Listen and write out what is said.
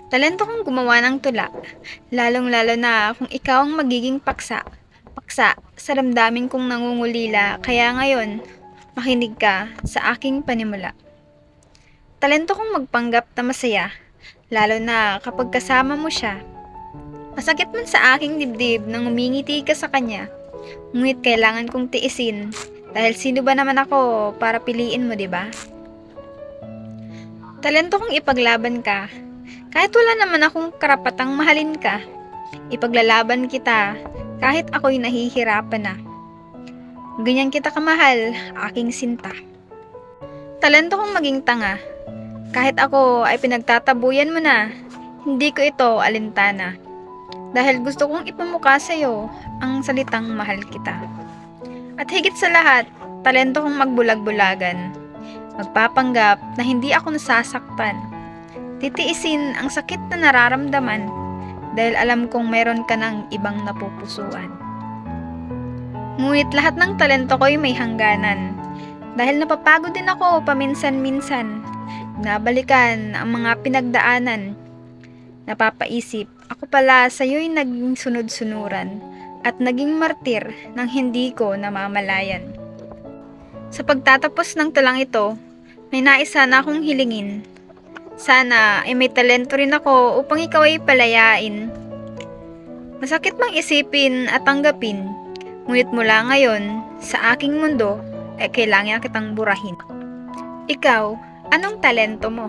Talento kong gumawa ng tula, lalong-lalo na kung ikaw ang magiging paksa. Paksa sa damdamin kong nangungulila, kaya ngayon, makinig ka sa aking panimula. Talento kong magpanggap na masaya, lalo na kapag kasama mo siya. Masakit man sa aking dibdib nang umingiti ka sa kanya, ngunit kailangan kong tiisin dahil sino ba naman ako para piliin mo, 'di ba? Talento kong ipaglaban ka, kahit wala naman akong karapatang mahalin ka. Ipaglalaban kita kahit ako'y nahihirapan na. Ganyan kita kamahal, aking sinta. Talento kong maging tanga, kahit ako ay pinagtatabuyan mo na, hindi ko ito alintana. Dahil gusto kong ipamukha sa'yo ang salitang mahal kita. At higit sa lahat, talento kong magbulag-bulagan. Magpapanggap na hindi ako nasasaktan. Titiisin ang sakit na nararamdaman dahil alam kong meron ka ng ibang napupusuan. Ngunit lahat ng talento ko'y may hangganan. Dahil napapagod din ako paminsan-minsan. Nabalikan ang mga pinagdaanan. Napapaisip, ako pala sa'yo'y naging sunod-sunuran at naging martir ng hindi ko namamalayan. Sa pagtatapos ng tulang ito, may nais sana akong hilingin. Sana ay may talento rin ako upang ikaw ay palayain. Masakit mang isipin at tanggapin, ngunit mula ngayon, sa aking mundo, ay kailangan kitang burahin. Ikaw, anong talento mo?